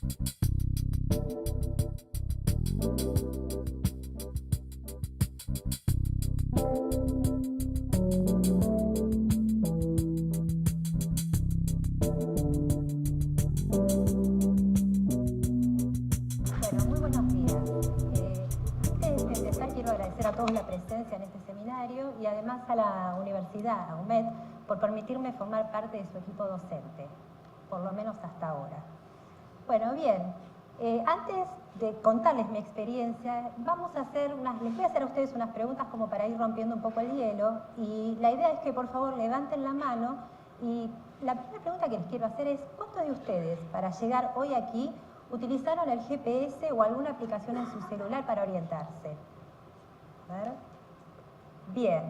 Muy buenos días. Antes de empezar, quiero agradecer a todos la presencia en este seminario y además a la universidad, a UMED, por permitirme formar parte de su equipo docente, por lo menos hasta ahora. Bueno, bien, antes de contarles mi experiencia, les voy a hacer a ustedes unas preguntas como para ir rompiendo un poco el hielo, y la idea es que por favor levanten la mano, y la primera pregunta que les quiero hacer es: ¿cuántos de ustedes para llegar hoy aquí utilizaron el GPS o alguna aplicación en su celular para orientarse? A ver. Bien,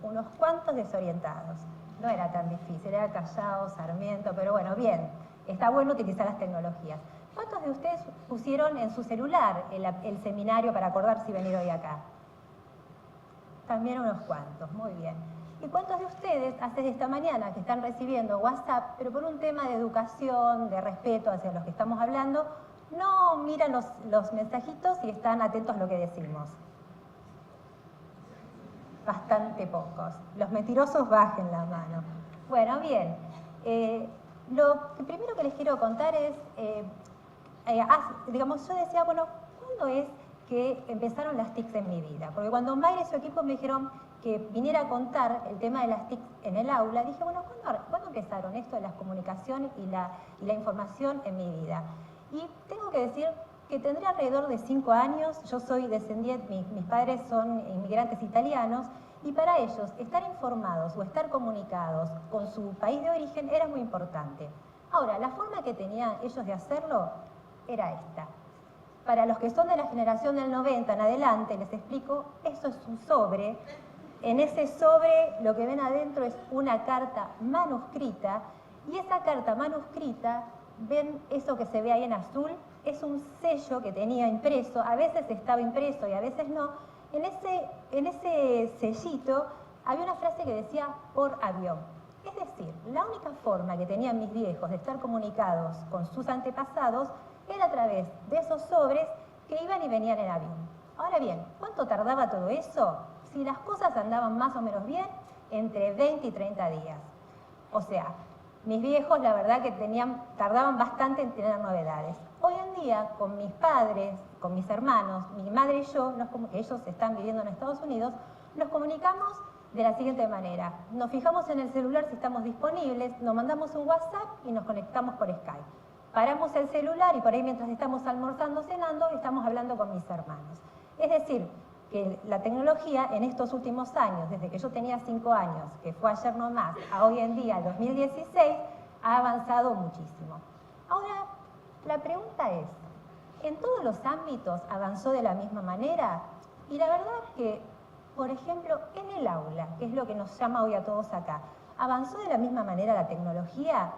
unos cuantos desorientados. No era tan difícil, era Callao, Sarmiento, pero bueno, bien, está bueno utilizar las tecnologías. ¿Cuántos de ustedes pusieron en su celular el seminario para acordarse y venir hoy acá? También unos cuantos, muy bien. ¿Y cuántos de ustedes hace esta mañana que están recibiendo WhatsApp, pero por un tema de educación, de respeto hacia los que estamos hablando, no miran los mensajitos y están atentos a lo que decimos? Bastante pocos. Los mentirosos bajen la mano. Bueno, bien. Lo primero que les quiero contar es, digamos, yo decía, bueno, ¿cuándo es que empezaron las TICs en mi vida? Porque cuando Mayra y su equipo me dijeron que viniera a contar el tema de las TICs en el aula, dije, bueno, ¿cuándo empezaron esto de las comunicaciones y la información en mi vida? Y tengo que decir que tendría alrededor de 5 años. Yo soy descendiente, mis padres son inmigrantes italianos, y para ellos estar informados o estar comunicados con su país de origen era muy importante. Ahora, la forma que tenían ellos de hacerlo era esta. Para los que son de la generación del 90 en adelante, les explico, eso es un sobre. En ese sobre lo que ven adentro es una carta manuscrita, y esa carta manuscrita, ven eso que se ve ahí en azul, es un sello que tenía impreso, a veces estaba impreso y a veces no. En ese sellito había una frase que decía "por avión". Es decir, la única forma que tenían mis viejos de estar comunicados con sus antepasados era a través de esos sobres que iban y venían en avión. Ahora bien, ¿cuánto tardaba todo eso? Si las cosas andaban más o menos bien, entre 20 y 30 días. O sea, mis viejos, la verdad que tardaban bastante en tener novedades. Hoy en día, con mis padres, con mis hermanos, mi madre y yo, que ellos están viviendo en Estados Unidos, nos comunicamos de la siguiente manera. Nos fijamos en el celular si estamos disponibles, nos mandamos un WhatsApp y nos conectamos por Skype. Paramos el celular y por ahí, mientras estamos almorzando, cenando, estamos hablando con mis hermanos. Es decir, que la tecnología en estos últimos años, desde que yo tenía 5 años, que fue ayer nomás, a hoy en día, 2016, ha avanzado muchísimo. Ahora, la pregunta es, ¿en todos los ámbitos avanzó de la misma manera? Y la verdad es que, por ejemplo, en el aula, que es lo que nos llama hoy a todos acá, ¿avanzó de la misma manera la tecnología?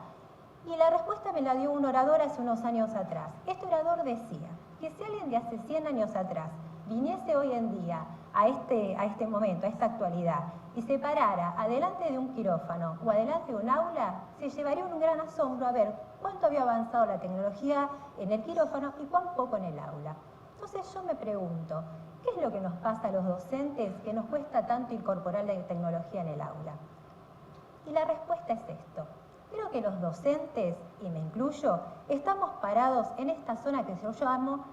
Y la respuesta me la dio un orador hace unos años atrás. Este orador decía que si alguien de hace 100 años atrás viniese hoy en día a este momento, a esta actualidad, y se parara adelante de un quirófano o adelante de un aula, se llevaría un gran asombro a ver cuánto había avanzado la tecnología en el quirófano y cuán poco en el aula. Entonces yo me pregunto, ¿qué es lo que nos pasa a los docentes que nos cuesta tanto incorporar la tecnología en el aula? Y la respuesta es esto. Creo que los docentes, y me incluyo, estamos parados en esta zona que yo llamo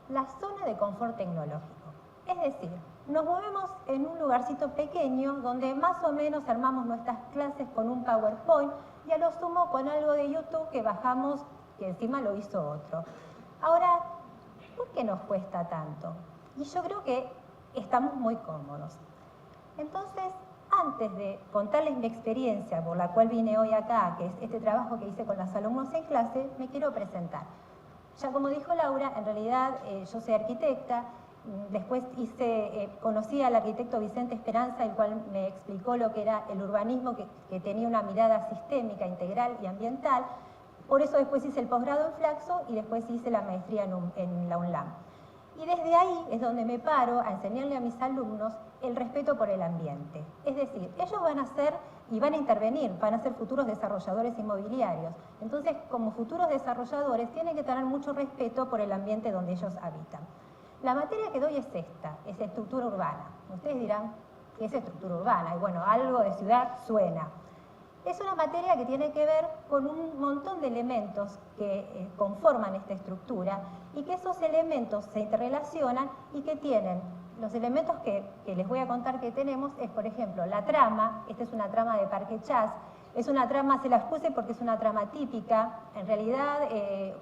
la zona de confort tecnológico. Es decir, nos movemos en un lugarcito pequeño donde más o menos armamos nuestras clases con un PowerPoint y a lo sumo con algo de YouTube que bajamos, que encima lo hizo otro. Ahora, ¿por qué nos cuesta tanto? Y yo creo que estamos muy cómodos. Entonces, antes de contarles mi experiencia por la cual vine hoy acá, que es este trabajo que hice con los alumnos en clase, me quiero presentar. Ya como dijo Laura, en realidad yo soy arquitecta. Después conocí al arquitecto Vicente Esperanza, el cual me explicó lo que era el urbanismo, que tenía una mirada sistémica, integral y ambiental. Por eso después hice el posgrado en Flaxo y después hice la maestría en la UNLAM. Y desde ahí es donde me paro a enseñarle a mis alumnos el respeto por el ambiente. Es decir, ellos van a ser y van a intervenir, van a ser futuros desarrolladores inmobiliarios. Entonces, como futuros desarrolladores, tienen que tener mucho respeto por el ambiente donde ellos habitan. La materia que doy es esta, es estructura urbana. Ustedes dirán, ¿qué es estructura urbana? Y bueno, algo de ciudad suena. Es una materia que tiene que ver con un montón de elementos que conforman esta estructura y que esos elementos se interrelacionan y que tienen, los elementos que les voy a contar que tenemos es, por ejemplo, la trama. Esta es una trama de Parque Chas. Es una trama, se las puse porque es una trama típica. En realidad,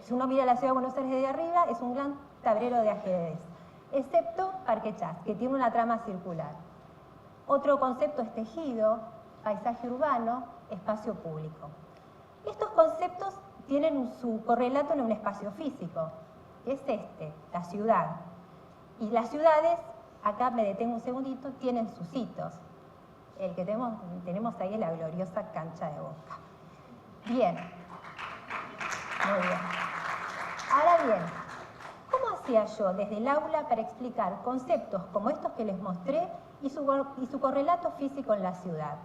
si uno mira la ciudad de Buenos Aires desde arriba, es un gran tablero de ajedrez, excepto Parque Chas, que tiene una trama circular. Otro concepto es tejido, paisaje urbano, espacio público. Estos conceptos tienen su correlato en un espacio físico, que es este, la ciudad. Y las ciudades, acá me detengo un segundito, tienen sus hitos. El que tenemos ahí es la gloriosa cancha de Boca. Bien. Muy bien. Ahora bien, ¿cómo hacía yo desde el aula para explicar conceptos como estos que les mostré y su correlato físico en la ciudad?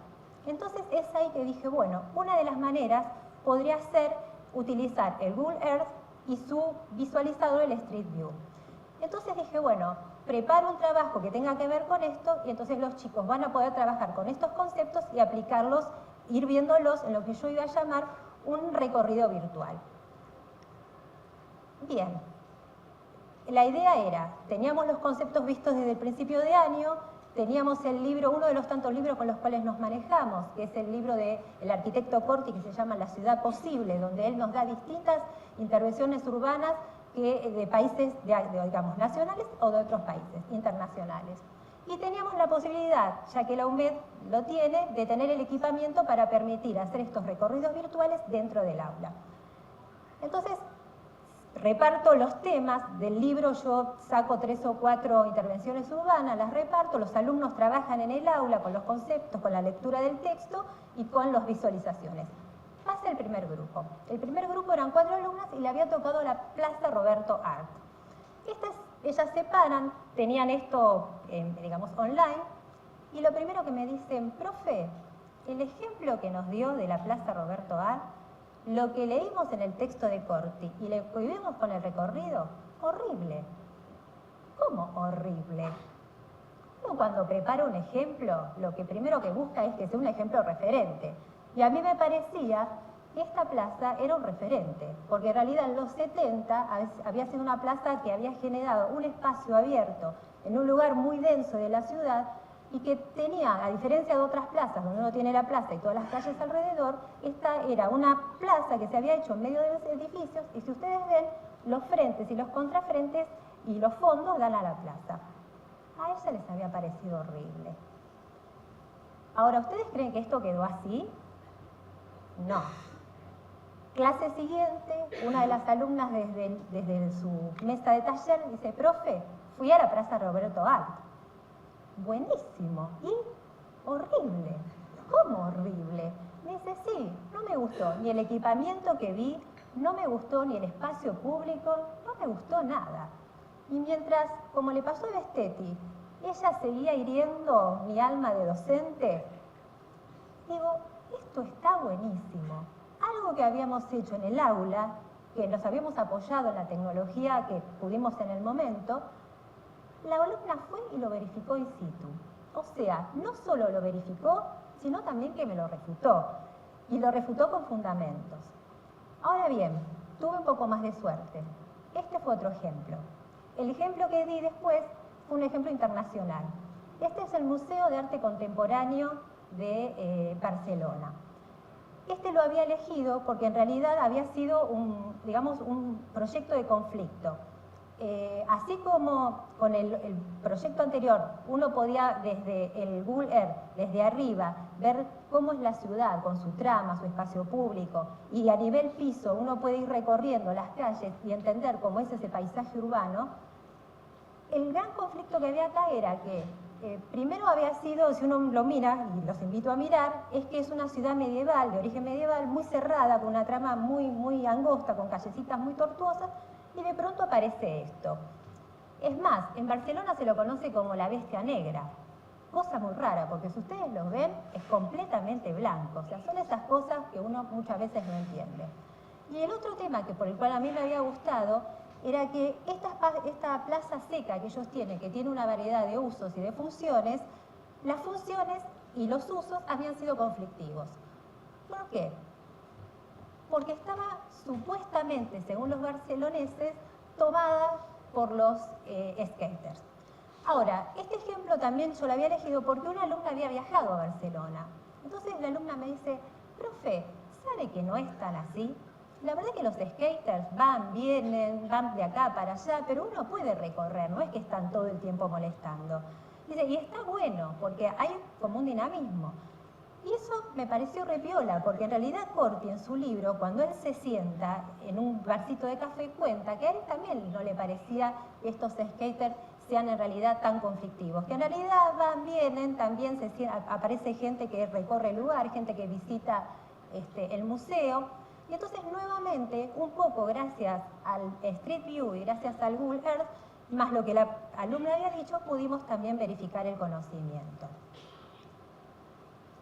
Entonces es ahí que dije, bueno, una de las maneras podría ser utilizar el Google Earth y su visualizador, el Street View. Entonces dije, bueno, preparo un trabajo que tenga que ver con esto y entonces los chicos van a poder trabajar con estos conceptos y aplicarlos, ir viéndolos en lo que yo iba a llamar un recorrido virtual. Bien, la idea era, teníamos los conceptos vistos desde el principio de año, teníamos el libro, uno de los tantos libros con los cuales nos manejamos, que es el libro del arquitecto Corti, que se llama La ciudad posible, donde él nos da distintas intervenciones urbanas de países, digamos, nacionales o de otros países, internacionales. Y teníamos la posibilidad, ya que la UMED lo tiene, de tener el equipamiento para permitir hacer estos recorridos virtuales dentro del aula. Entonces, reparto los temas del libro, yo saco 3 o 4 intervenciones urbanas, las reparto, los alumnos trabajan en el aula con los conceptos, con la ella del texto y con las visualizaciones. Pasa el primer grupo. El primer grupo eran 4 alumnas y le había tocado la Plaza Roberto Art. Ellas se paran, tenían esto, digamos, online, y lo primero que me dicen, profe, el ejemplo que nos dio de la Plaza Roberto Art, lo que leímos en el texto de Corti y lo que vimos con el recorrido, horrible. ¿Cómo horrible? Uno cuando prepara un ejemplo, lo que primero que busca es que sea un ejemplo referente. Y a mí me parecía que esta plaza era un referente, porque en realidad en los 70 había sido una plaza que había generado un espacio abierto en un lugar muy denso de la ciudad y que tenía, a diferencia de otras plazas donde uno tiene la plaza y todas las calles alrededor, esta era una plaza que se había hecho en medio de los edificios y si ustedes ven, los frentes y los contrafrentes y los fondos dan a la plaza. A ella les había parecido horrible. Ahora, ¿ustedes creen que esto quedó así? No. Clase siguiente, una de las alumnas desde su mesa de taller dice, profe, fui a la Plaza Roberto Art. Buenísimo. ¿Y? Horrible. ¿Cómo horrible? Me dice, sí, no me gustó ni el equipamiento que vi, no me gustó ni el espacio público, no me gustó nada. Y mientras, como le pasó a Bestetti, ella seguía hiriendo mi alma de docente, digo, esto está buenísimo. Algo que habíamos hecho en el aula, que nos habíamos apoyado en la tecnología que pudimos en el momento, la alumna fue y lo verificó in situ. O sea, no solo lo verificó, sino también que me lo refutó. Y lo refutó con fundamentos. Ahora bien, tuve un poco más de suerte. Este fue otro ejemplo. El ejemplo que di después fue un ejemplo internacional. Este es el Museo de Arte Contemporáneo de Barcelona. Este lo había elegido porque en realidad había sido un proyecto de conflicto. Así como con el proyecto anterior uno podía desde el Google Earth, desde arriba, ver cómo es la ciudad con su trama, su espacio público, y a nivel piso uno puede ir recorriendo las calles y entender cómo es ese paisaje urbano, el gran conflicto que había acá era que primero había sido, si uno lo mira, y los invito a mirar, es que es una ciudad medieval, de origen medieval, muy cerrada, con una trama muy angosta, con callecitas muy tortuosas, y de pronto aparece esto. Es más, en Barcelona se lo conoce como la bestia negra. Cosa muy rara, porque si ustedes lo ven, es completamente blanco. O sea, son esas cosas que uno muchas veces no entiende. Y el otro tema por el cual a mí me había gustado era que esta plaza seca que ellos tienen, que tiene una variedad de usos y de funciones, las funciones y los usos habían sido conflictivos. ¿Por qué? Porque estaba supuestamente, según los barceloneses, tomada por los skaters. Ahora, este ejemplo también yo lo había elegido porque una alumna había viajado a Barcelona. Entonces la alumna me dice, profe, ¿sabe que no es tan así? La verdad es que los skaters van, vienen, van de acá para allá, pero uno puede recorrer, no es que están todo el tiempo molestando. Dice, y está bueno, porque hay como un dinamismo. Y eso me pareció repiola, porque en realidad Corti en su libro, cuando él se sienta en un barcito de café, cuenta que a él también no le parecía que estos skaters sean en realidad tan conflictivos, que en realidad van, vienen, también aparece gente que recorre el lugar, gente que visita el museo, y entonces nuevamente, un poco gracias al Street View y gracias al Google Earth, más lo que la alumna había dicho, pudimos también verificar el conocimiento.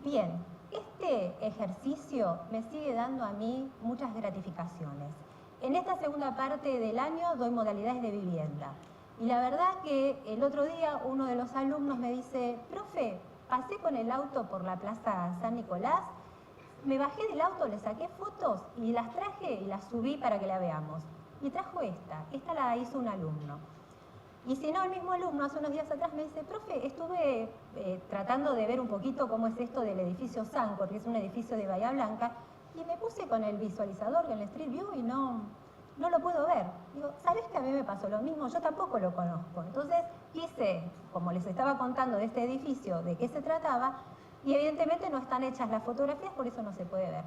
Bien, este ejercicio me sigue dando a mí muchas gratificaciones. En esta segunda parte del año doy modalidades de vivienda. Y la verdad que el otro día uno de los alumnos me dice, profe, pasé con el auto por la Plaza San Nicolás, me bajé del auto, le saqué fotos y las traje y las subí para que la veamos. Y trajo esta la hizo un alumno. Y si no, el mismo alumno hace unos días atrás me dice, profe, estuve tratando de ver un poquito cómo es esto del edificio Sancor, que es un edificio de Bahía Blanca, y me puse con el visualizador en el Street View y no lo puedo ver. Digo, ¿sabés que a mí me pasó lo mismo? Yo tampoco lo conozco. Entonces quise, como les estaba contando de este edificio, de qué se trataba, y evidentemente no están hechas las fotografías, por eso no se puede ver.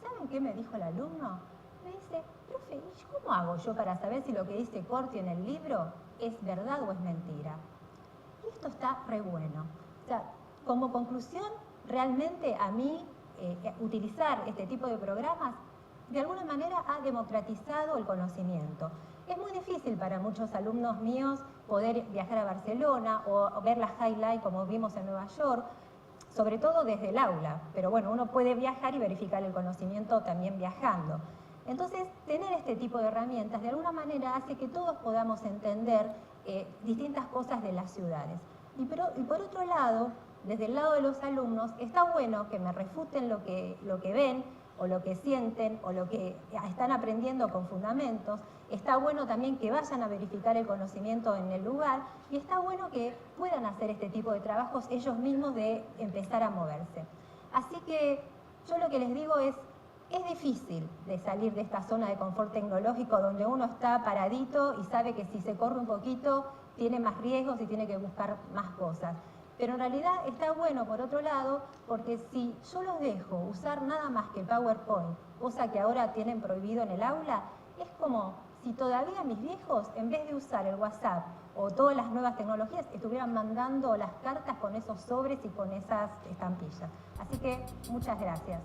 ¿Saben qué me dijo el alumno? Me dice, profe, ¿y cómo hago yo para saber si lo que dice Corti en el libro es verdad o es mentira? Y esto está re bueno. O sea, como conclusión, realmente a mí utilizar este tipo de programas de alguna manera ha democratizado el conocimiento. Es muy difícil para muchos alumnos míos poder viajar a Barcelona o ver las highlights como vimos en Nueva York, sobre todo desde el aula, pero bueno, uno puede viajar y verificar el conocimiento también viajando. Entonces, tener este tipo de herramientas de alguna manera hace que todos podamos entender distintas cosas de las ciudades. Y por otro lado, desde el lado de los alumnos, está bueno que me refuten lo que ven, o lo que sienten, o lo que están aprendiendo con fundamentos. Está bueno también que vayan a verificar el conocimiento en el lugar, y está bueno que puedan hacer este tipo de trabajos ellos mismos de empezar a moverse. Así que yo lo que les digo es difícil de salir de esta zona de confort tecnológico donde uno está paradito y sabe que si se corre un poquito tiene más riesgos y tiene que buscar más cosas. Pero en realidad está bueno, por otro lado, porque si yo los dejo usar nada más que PowerPoint, cosa que ahora tienen prohibido en el aula, es como si todavía mis viejos, en vez de usar el WhatsApp o todas las nuevas tecnologías, estuvieran mandando las cartas con esos sobres y con esas estampillas. Así que muchas gracias.